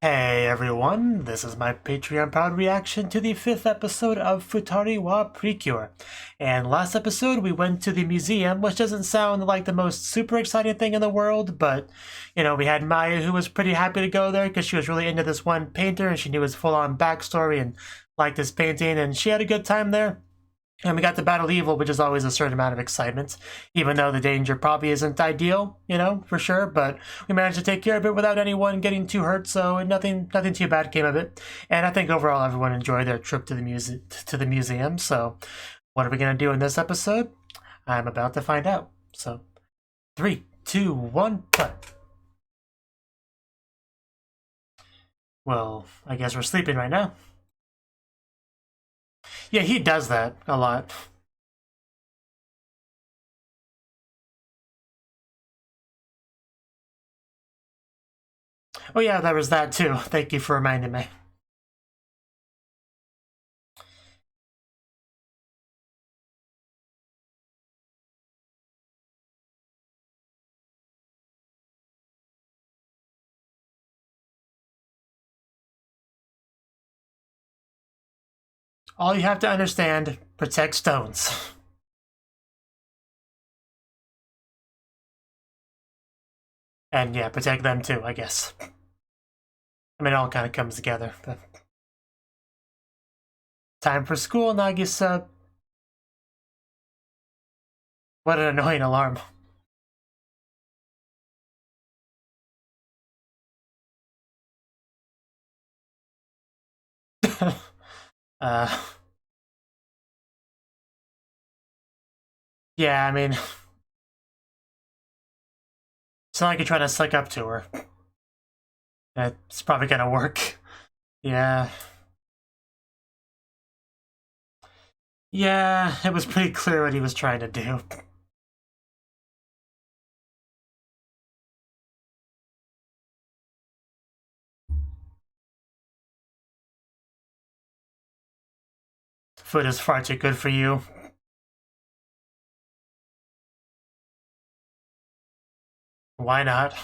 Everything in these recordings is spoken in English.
Hey everyone, this is my Patreon proud reaction to the 5th episode of Futari wa Precure. And last episode we went to the museum, which doesn't sound like the most super exciting thing in the world, but we had Maya who was pretty happy to go there because she was really into this one painter and she knew his full-on backstory and liked his painting, and she had a good time there. And we got to battle evil, which is always a certain amount of excitement, even though the danger probably isn't ideal, for sure, but we managed to take care of it without anyone getting too hurt, so nothing too bad came of it. And I think overall everyone enjoyed their trip to the museum, so what are we going to do in this episode? I'm about to find out. So, 3, 2, 1, play. Well, I guess we're sleeping right now. Yeah, he does that a lot. Oh yeah, there was that too. Thank you for reminding me. All you have to understand, protect stones. And yeah, protect them too, I guess. I mean, it all kind of comes together. But... Time for school, Nagisa. What an annoying alarm. Yeah, I mean, it's not like you're trying to suck up to her. It's probably gonna work. Yeah. Yeah, it was pretty clear what he was trying to do. Food is far too good for you. Why not?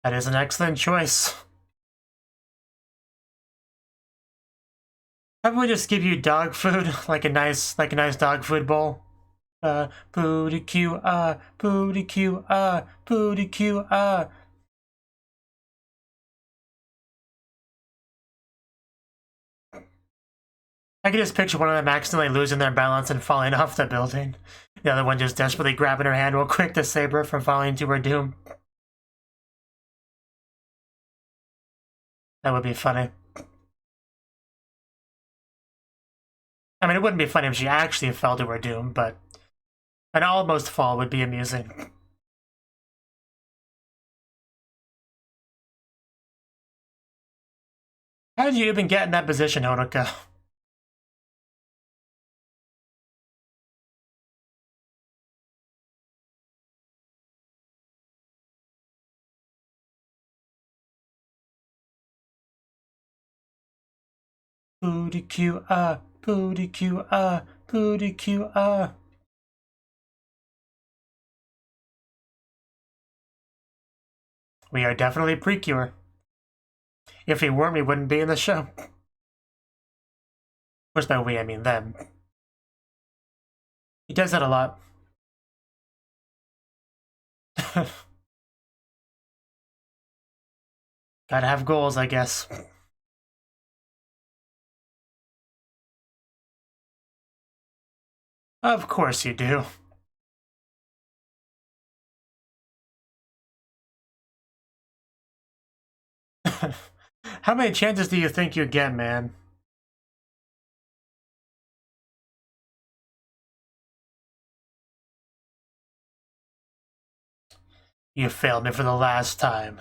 That is an excellent choice. Probably just give you dog food, like a nice dog food bowl. Booty cue, booty cue, booty cue, I can just picture one of them accidentally losing their balance and falling off the building. The other one just desperately grabbing her hand real quick to save her from falling to her doom. That would be funny. I mean, it wouldn't be funny if she actually fell to her doom, but an almost fall would be amusing. How did you even get in that position, Honoka? Booty cue, booty cue, booty cue, We are definitely Precure. If we weren't, we wouldn't be in the show. Of course, by we, I mean them. He does that a lot. Gotta have goals, I guess. Of course you do. How many chances do you think you get, man? You failed me for the last time.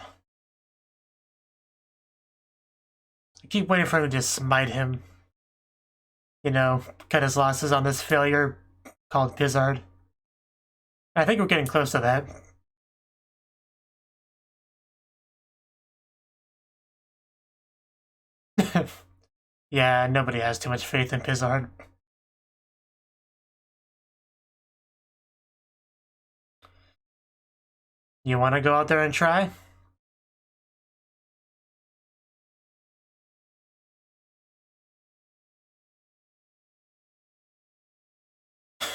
I keep waiting for him to just smite him. Cut his losses on this failure called Pizzard. I think we're getting close to that. Yeah, nobody has too much faith in Pizzard. You want to go out there and try?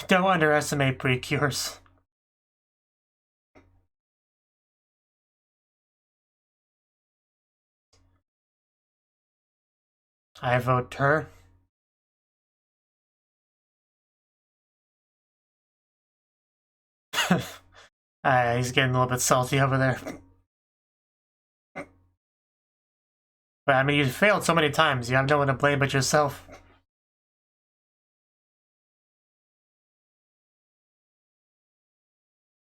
Don't underestimate Precures. I vote her. He's getting a little bit salty over there. But I mean, you failed so many times, you have no one to blame but yourself.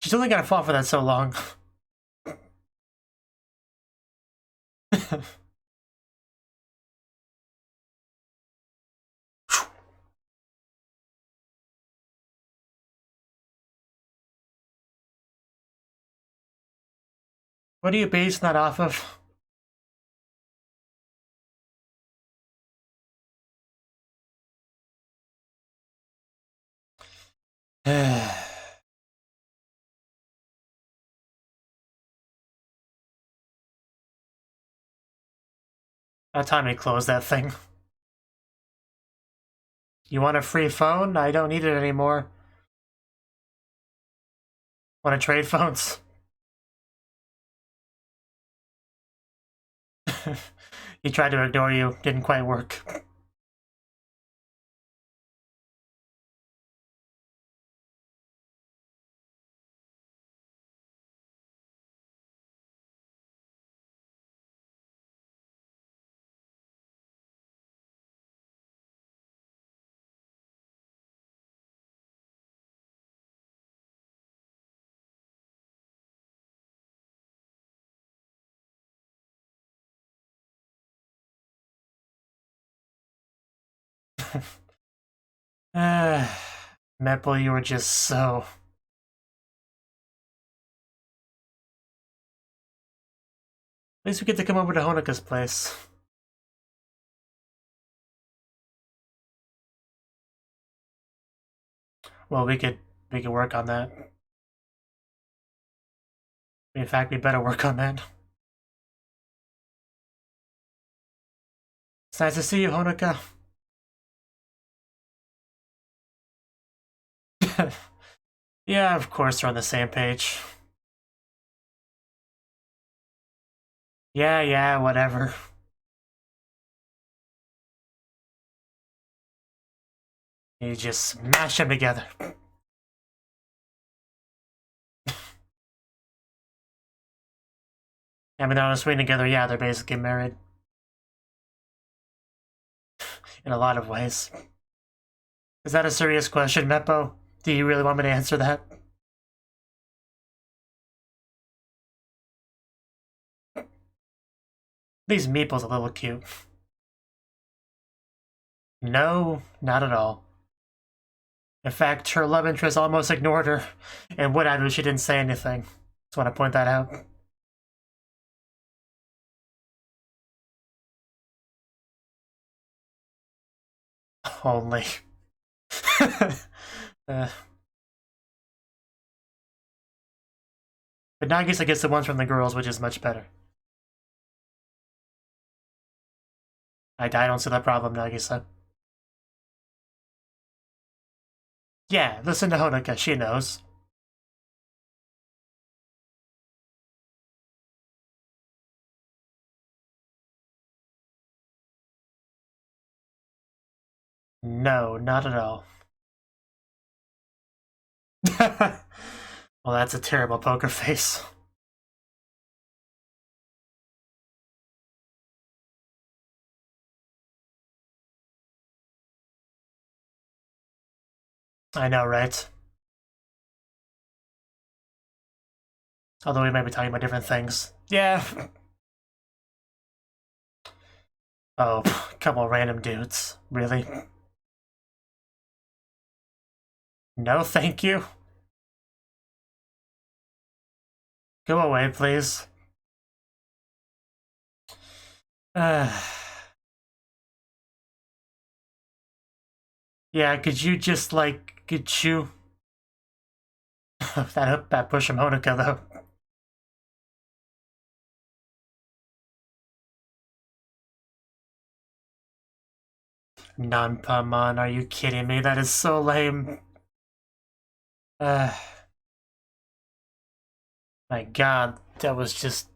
She's only gonna fall for that so long. What are you basing that off of? That time he closed that thing. You want a free phone? I don't need it anymore. Want to trade phones? He tried to ignore you, didn't quite work. Meppel, you were just so... At least we get to come over to Honoka's place. Well, we could work on that. In fact, we better work on that. It's nice to see you, Honoka. Yeah, of course we're on the same page. Yeah, whatever. You just smash them together. I mean, they're on a swing together, yeah, they're basically married. In a lot of ways. Is that a serious question, Meppo? Do you really want me to answer that? These meeples a little cute. No, not at all. In fact, her love interest almost ignored her, and would have if she didn't say anything. Just want to point that out. Only. But Nagisa gets the ones from the girls, which is much better. I don't see that problem, Nagisa. Yeah, listen to Honoka, she knows. No, not at all. Well, that's a terrible poker face. I know, right? Although we might be talking about different things. Yeah. Oh, a couple random dudes. Really? No, thank you. Go away, please. Yeah, could you just, like, could you... that push him Honoka, though. Nanpamon, are you kidding me? That is so lame. My god, that was just,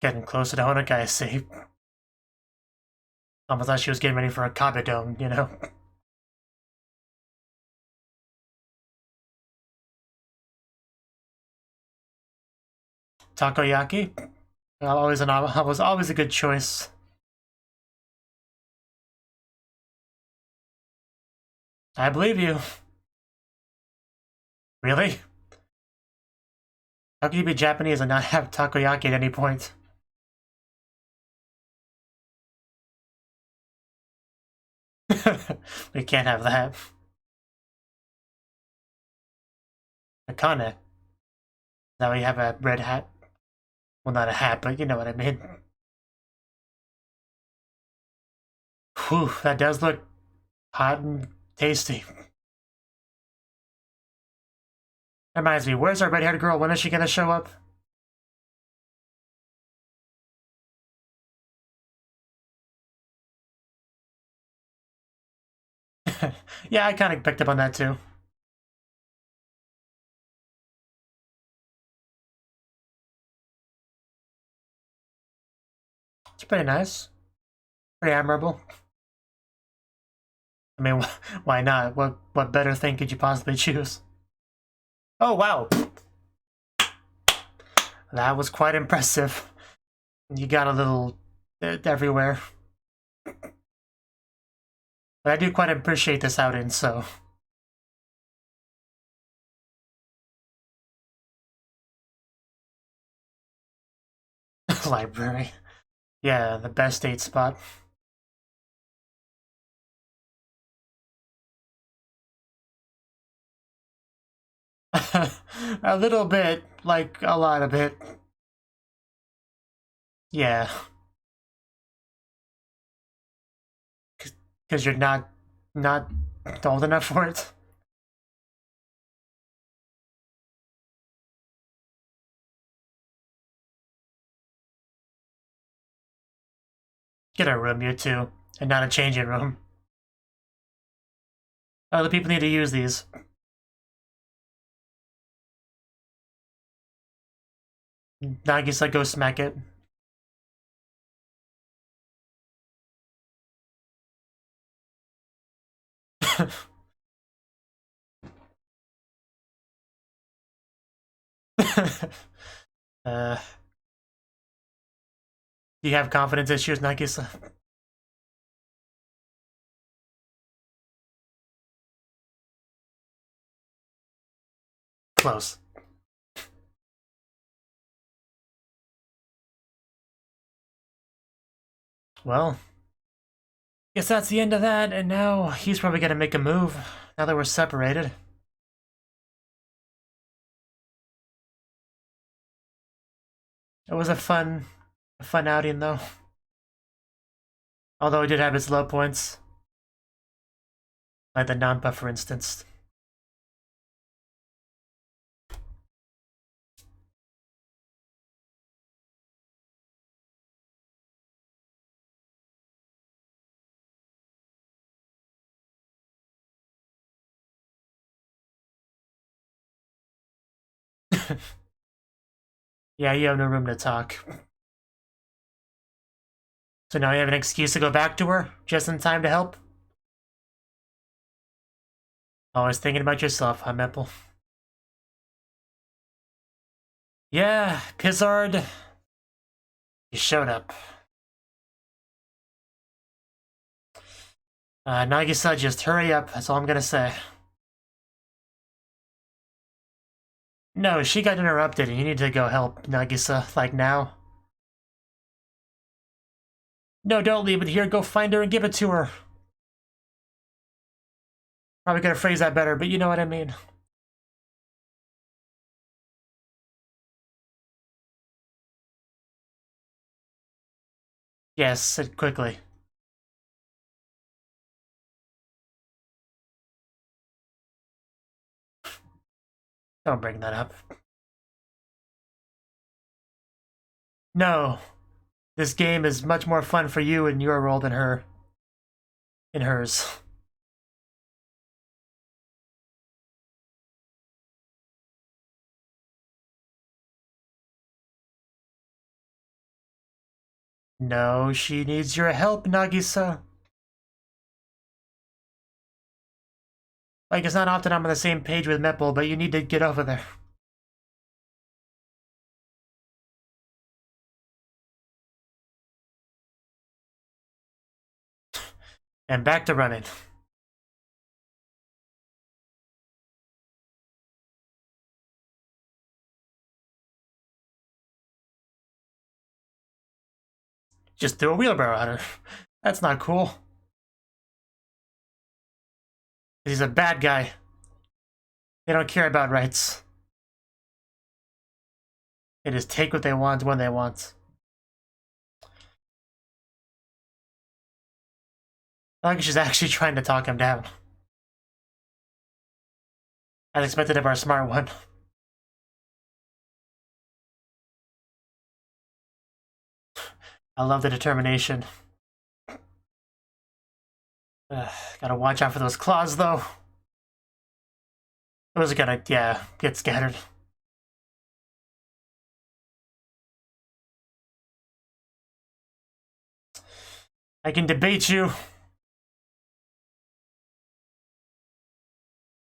Getting closer to Honokai, I see. Almost thought she was getting ready for a Kabedome, you know? Takoyaki? Was always a good choice. I believe you. Really? How can you be Japanese and not have takoyaki at any point? We can't have that. Akane. Now we have a red hat. Well, not a hat, but you know what I mean. Whew, that does look hot and tasty. Reminds me, where's our red-haired girl? When is she gonna show up? Yeah, I kind of picked up on that too. It's pretty nice. Pretty admirable. I mean, why not? What better thing could you possibly choose? Oh, wow. That was quite impressive. You got a little everywhere. But I do quite appreciate this outing, so. Library. Yeah, the best date spot. A little bit, like a lot of it. Yeah. Because you're not old enough for it. Get a room, you two, and not a changing room. Other people need to use these. Nagisa, go smack it. uh, do you have confidence issues, Nagisa? Close. Well, guess that's the end of that, and now he's probably gonna make a move, now that we're separated. It was a fun outing, though. Although it did have its low points. Like the Nampa, for instance. Yeah, you have no room to talk. So now you have an excuse to go back to her, just in time to help? Always thinking about yourself, huh, Memple? Yeah, Pizzard. You showed up. Nagisa, just hurry up, that's all I'm gonna say. No, she got interrupted and you need to go help Nagisa, like now. No, don't leave it here, go find her and give it to her. Probably gotta phrase that better, but you know what I mean. Yes, quickly. Don't bring that up. No. This game is much more fun for you in your role than her. In hers. No, she needs your help, Nagisa. Like, it's not often I'm on the same page with Meppel, but you need to get over there. And back to running. Just threw a wheelbarrow at her. That's not cool. He's a bad guy. They don't care about rights. They just take what they want when they want. I think she's actually trying to talk him down. As expected of our smart one. I love the determination. Gotta watch out for those claws, though. Those are gonna, yeah, get scattered. I can debate you.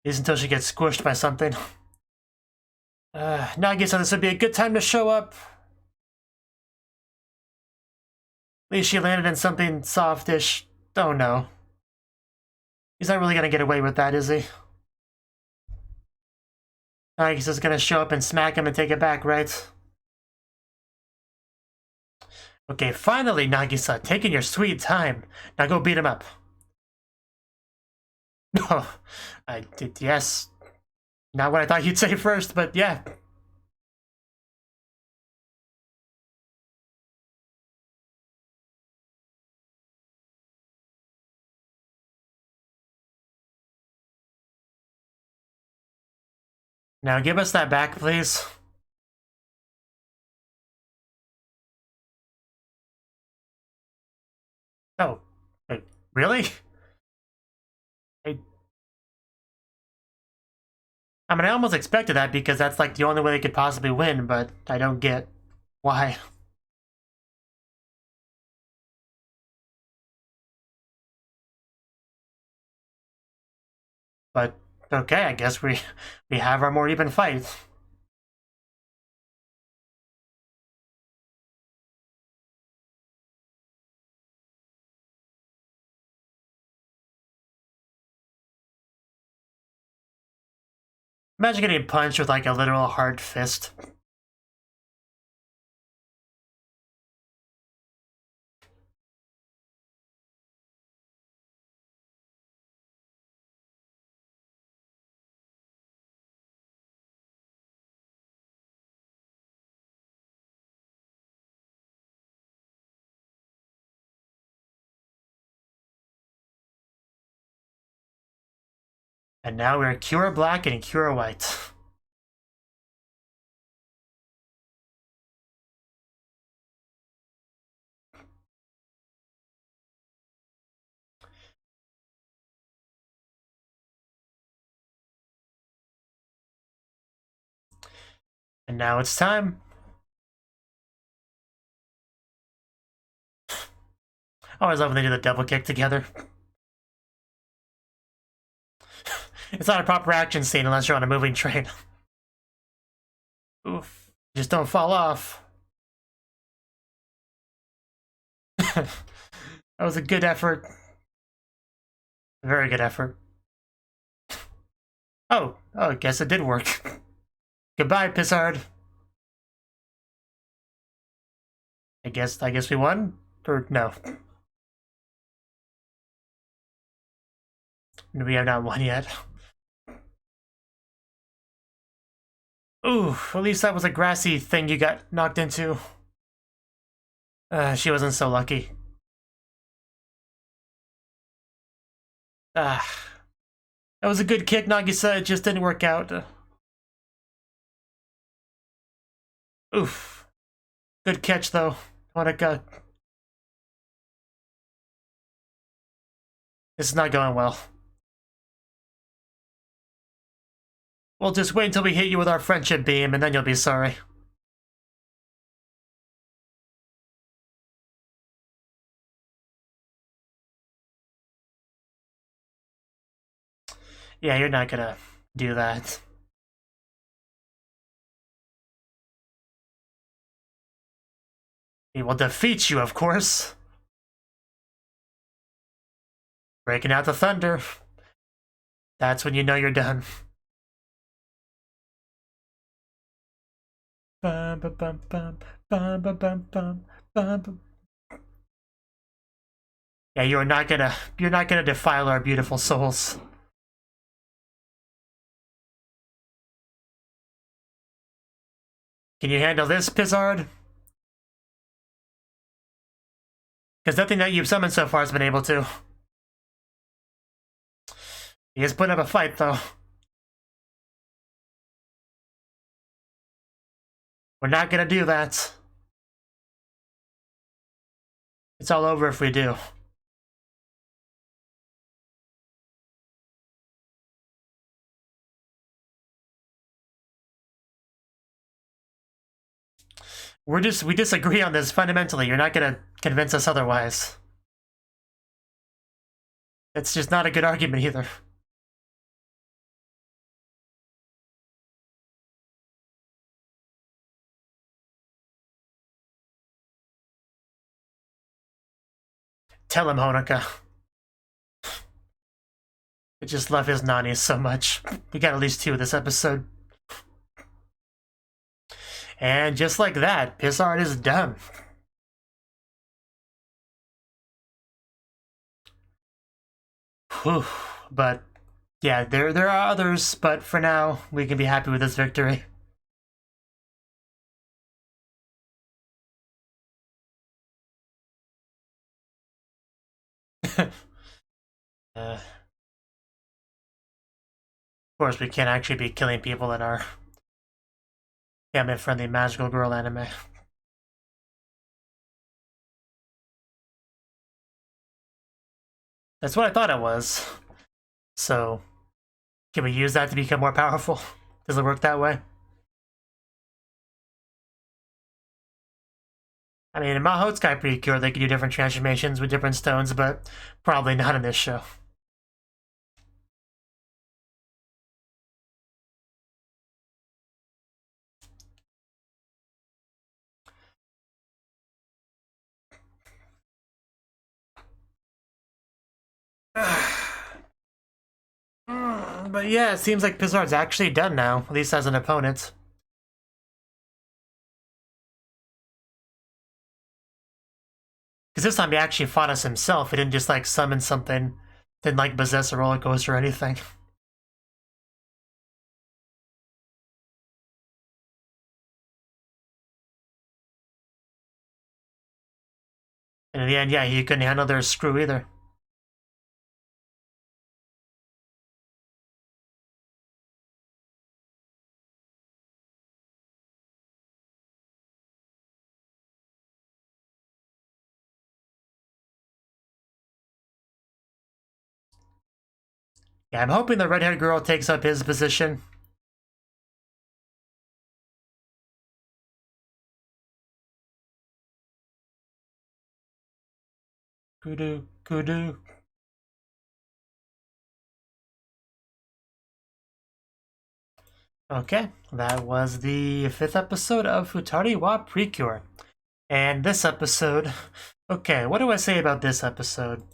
Is until she gets squished by something. Nagi said this would be a good time to show up. At least she landed in something softish. Oh no. He's not really gonna get away with that, is he? Nagi's just gonna show up and smack him and take it back, right? Okay, finally, Nagisa, taking your sweet time. Now go beat him up. No, I did, yes. Not what I thought you'd say first, but yeah. Now give us that back, please. Oh, wait, really? I mean, I almost expected that because that's like the only way they could possibly win, but I don't get why. But okay, I guess we have our more even fight. Imagine getting punched with like a literal hard fist. And now we're Cure Black and Cure White. And now it's time. I always love when they do the double kick together. It's not a proper action scene unless you're on a moving train. Oof. Just don't fall off. That was a good effort. A very good effort. Oh, I guess it did work. Goodbye, Pissard. I guess we won? Or no? We have not won yet. Ooh, at least that was a grassy thing you got knocked into. She wasn't so lucky. That was a good kick, Nagisa. It just didn't work out. Oof. Good catch, though. What a gut. This is not going well. We'll just wait until we hit you with our friendship beam, and then you'll be sorry. Yeah, you're not gonna do that. He will defeat you, of course. Breaking out the thunder. That's when you know you're done. Bum, bum, bum, bum, bum, bum, bum, bum, bum. Yeah, you're not gonna defile our beautiful souls. Can you handle this, Pizzard? Because nothing that you've summoned so far has been able to. He has put up a fight, though. We're not gonna do that. It's all over if we do. We disagree on this fundamentally. You're not gonna convince us otherwise. It's just not a good argument either. Tell him, Honoka. I just love his nannies so much. We got at least 2 this episode. And just like that, Pizzard is done. Whew. But yeah, there are others, but for now, we can be happy with this victory. Of course, we can't actually be killing people in our family-friendly magical girl anime. That's what I thought it was. So, can we use that to become more powerful? Does it work that way? I mean, in Mahotsukai Precure, they could do different transformations with different stones, but probably not in this show. But yeah, it seems like Pizzard's actually done now, at least as an opponent. Because this time he actually fought us himself, he didn't just like summon something, didn't like possess a roller coaster or anything. And in the end, yeah, he couldn't handle their screw either. Yeah, I'm hoping the red-haired girl takes up his position. Kudu, kudu. Okay, that was the 5th episode of Futari wa Precure. And this episode... Okay, what do I say about this episode?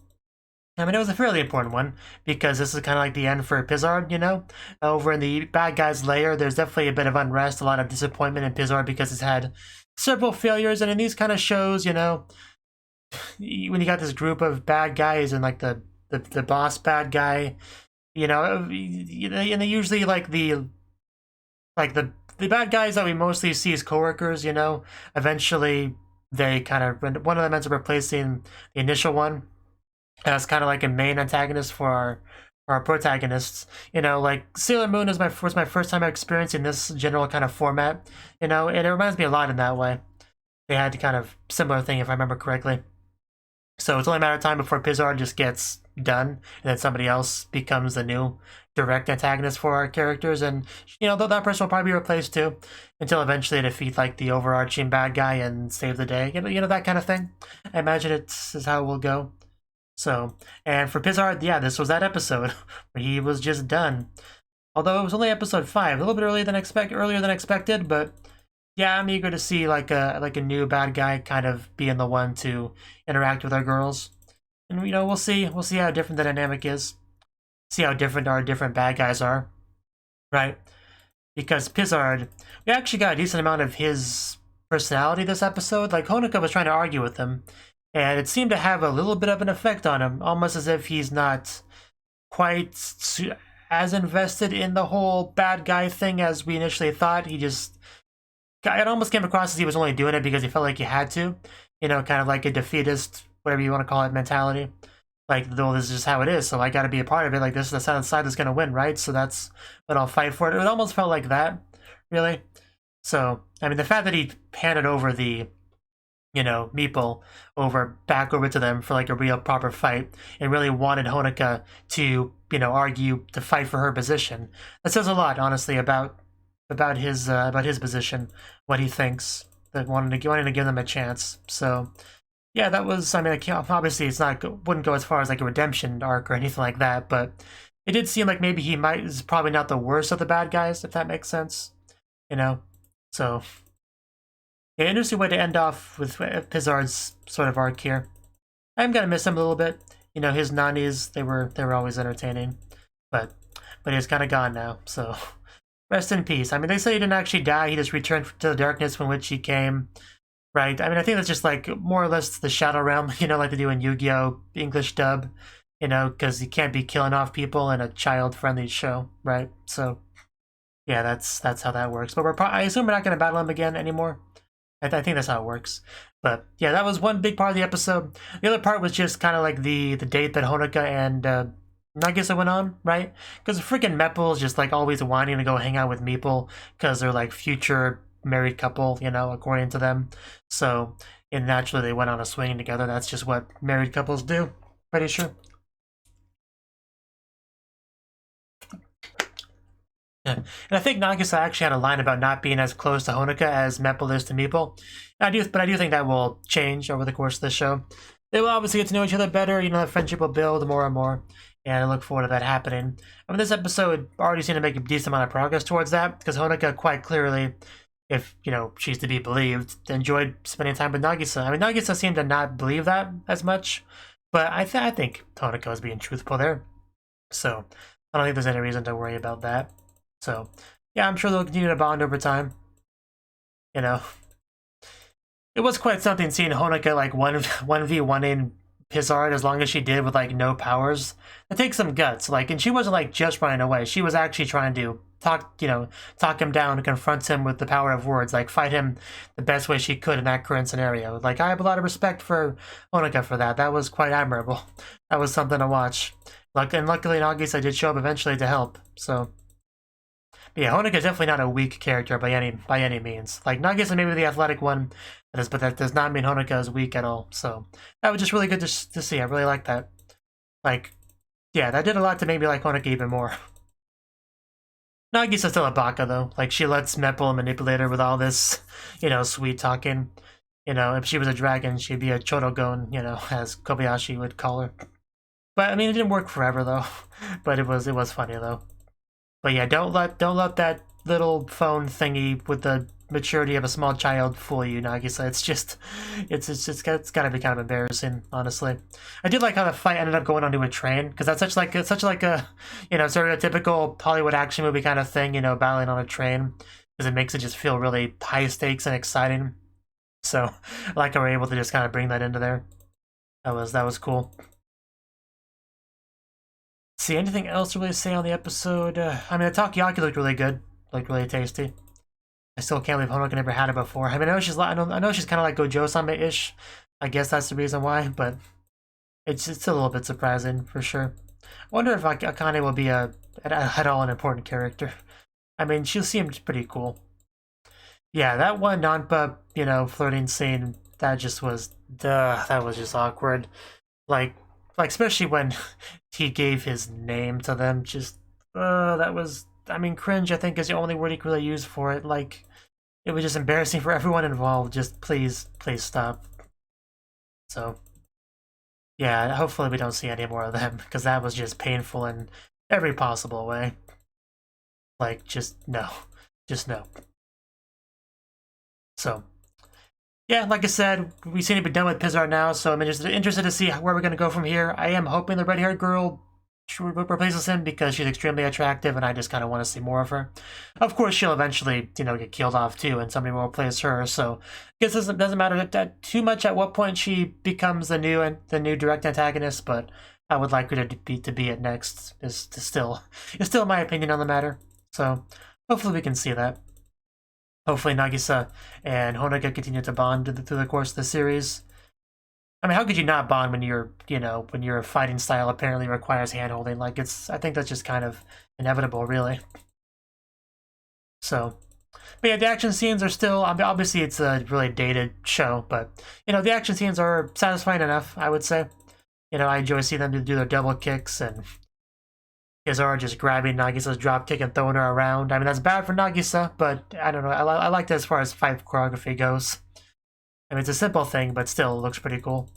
I mean, it was a fairly important one, because this is kind of like the end for Pizzard, you know? Over in the bad guy's lair, there's definitely a bit of unrest, a lot of disappointment in Pizzard because it's had several failures, and in these kind of shows, you know, when you got this group of bad guys and like the boss bad guy, you know, and they usually like the bad guys that we mostly see as coworkers, you know, eventually they kind of, one of them ends up replacing the initial one as kind of like a main antagonist for our protagonists. You know, like Sailor Moon was my first time experiencing this general kind of format. You know, and it reminds me a lot in that way. They had kind of similar thing if I remember correctly. So it's only a matter of time before Pizarro just gets done, and then somebody else becomes the new direct antagonist for our characters, and you know that person will probably be replaced too, until eventually they defeat like the overarching bad guy and save the day. You know that kind of thing. I imagine it's is how it will go. So, and for Pizarro, yeah, this was that episode where he was just done. Although it was only episode 5, a little bit earlier than expected, but yeah, I'm eager to see like a new bad guy kind of being the one to interact with our girls, and you know we'll see how different the dynamic is, see how different our different bad guys are, right? Because Pizard, we actually got a decent amount of his personality this episode. Like Honoka was trying to argue with him, and it seemed to have a little bit of an effect on him, almost as if he's not quite as invested in the whole bad guy thing as we initially thought. It almost came across as he was only doing it because he felt like he had to, you know, kind of like a defeatist, whatever you want to call it, mentality. Like, well, this is just how it is, so I got to be a part of it. Like, this is the side that's going to win, right? So that's what I'll fight for. It almost felt like that, really. So, I mean, the fact that he handed over the, you know, meeple back over to them for like a real proper fight and really wanted Honoka to, you know, argue to fight for her position. That says a lot, honestly, about his position, what he thinks, that wanting to give them a chance. So yeah, that was, I mean, obviously it's wouldn't go as far as like a redemption arc or anything like that, but it did seem like maybe is probably not the worst of the bad guys, if that makes sense, you know. So yeah, interesting way to end off with Pizard's sort of arc here. I'm gonna miss him a little bit, you know. His nannies, they were always entertaining, but he's kind of gone now, so rest in peace. I mean, they say he didn't actually die. He just returned to the darkness from which he came, right? I mean, I think that's just like more or less the Shadow Realm, you know, like they do in Yu-Gi-Oh! English dub, you know, because you can't be killing off people in a child-friendly show, right? So, yeah, that's how that works. But I assume we're not going to battle him again anymore. I think that's how it works. But yeah, that was one big part of the episode. The other part was just kind of like the date that Honoka and Nagisa went on, right? Because freaking Meeple is just like always wanting to go hang out with Meeple because they're like future married couple, you know, according to them. So, and naturally they went on a swing together. That's just what married couples do, pretty sure. Yeah. And I think Nagisa actually had a line about not being as close to Honoka as Meeple is to Meeple. But I do think that will change over the course of the show. They will obviously get to know each other better. You know, the friendship will build more and more. And I look forward to that happening. I mean, this episode already seemed to make a decent amount of progress towards that, because Honoka quite clearly, if, you know, she's to be believed, enjoyed spending time with Nagisa. I mean, Nagisa seemed to not believe that as much, but I think Honoka was being truthful there. So, I don't think there's any reason to worry about that. So, yeah, I'm sure they'll continue to bond over time. You know, it was quite something seeing Honoka like 1v1ing Pizard as long as she did with like no powers. It takes some guts, like, and she wasn't like just running away. She was actually trying to talk him down and confront him with the power of words, like fight him the best way she could in that current scenario. Like, I have a lot of respect for Honoka for that. That was quite admirable. That was something to watch. And luckily Nagisa did show up eventually to help. So, but yeah, Honoka is definitely not a weak character by any means. Like, Nagisa may be the athletic one, but that does not mean Honoka is weak at all. So that was just really good to see. I really like that. Like, yeah, that did a lot to make me like Honoka even more. Nagisa's still a baka though. Like, she lets Meeple manipulate her with all this, you know, sweet talking. You know, if she was a dragon, she'd be a Chodogon, you know, as Kobayashi would call her. But I mean, it didn't work forever though. But it was funny though. But yeah, don't let that little phone thingy with the maturity of a small child fool you, Nagisa. It's gotta be kind of embarrassing, honestly. I did like how the fight ended up going onto a train, because that's such like a you know, stereotypical Hollywood action movie kind of thing, you know, battling on a train, because it makes it just feel really high stakes and exciting. So I like how we're able to just kind of bring that into there. That was cool. See, anything else to really say on the episode? I mean, the takoyaki looked really good, looked really tasty. I still can't believe Honoka never had it before. I mean, I know she's kind of like Gojo-sama-ish. I guess that's the reason why, but it's a little bit surprising for sure. wonder if Akane will be at all an important character. I mean, she seemed pretty cool. Yeah, that one Nanpa, flirting scene, that just was, that was just awkward. Like especially when he gave his name to them, just, that was, I mean, cringe, I think, is the only word he could really use for it. Like, it was just embarrassing for everyone involved. Just please stop. So, yeah, hopefully we don't see any more of them, because that was just painful in every possible way. Like, just no. Just no. So, yeah, like I said, we seem to be done with Pizarre now, so I'm interested to see where we're going to go from here. I am hoping the red-haired girl replaces him because she's extremely attractive, and I just kind of want to see more of her. Of course, she'll eventually, get killed off too, and somebody will replace her. So, I guess it doesn't matter too much at what point she becomes the new direct antagonist, but I would like her to be it next. Is still my opinion on the matter. So, hopefully we can see that. Hopefully Nagisa and Honoka continue to bond through the course of the series. I mean, how could you not bond when when your fighting style apparently requires handholding? Like, I think that's just kind of inevitable, really. So, but yeah, the action scenes are still, obviously it's a really dated show, but, the action scenes are satisfying enough, I would say. I enjoy seeing them do their double kicks, and Izara just grabbing Nagisa's dropkick and throwing her around. I mean, that's bad for Nagisa, but I don't know. I like that as far as fight choreography goes. I mean, it's a simple thing, but still, it looks pretty cool.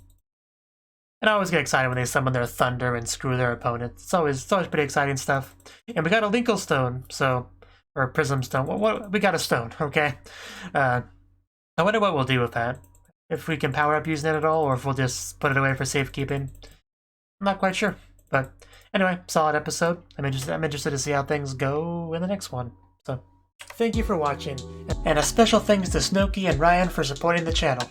And I always get excited when they summon their thunder and screw their opponent. It's always pretty exciting stuff. And we got a Linkle Stone, or a Prism Stone. We got a stone, okay? I wonder what we'll do with that. If we can power up using it at all, or if we'll just put it away for safekeeping. I'm not quite sure, but anyway, solid episode. I'm interested to see how things go in the next one. So, thank you for watching, and a special thanks to Cnouki and Ryan for supporting the channel.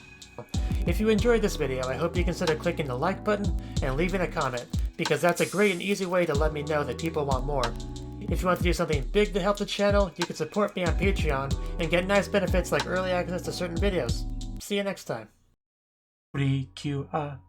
If you enjoyed this video, I hope you consider clicking the like button and leaving a comment, because that's a great and easy way to let me know that people want more. If you want to do something big to help the channel, you can support me on Patreon and get nice benefits like early access to certain videos. See you next time. Precure.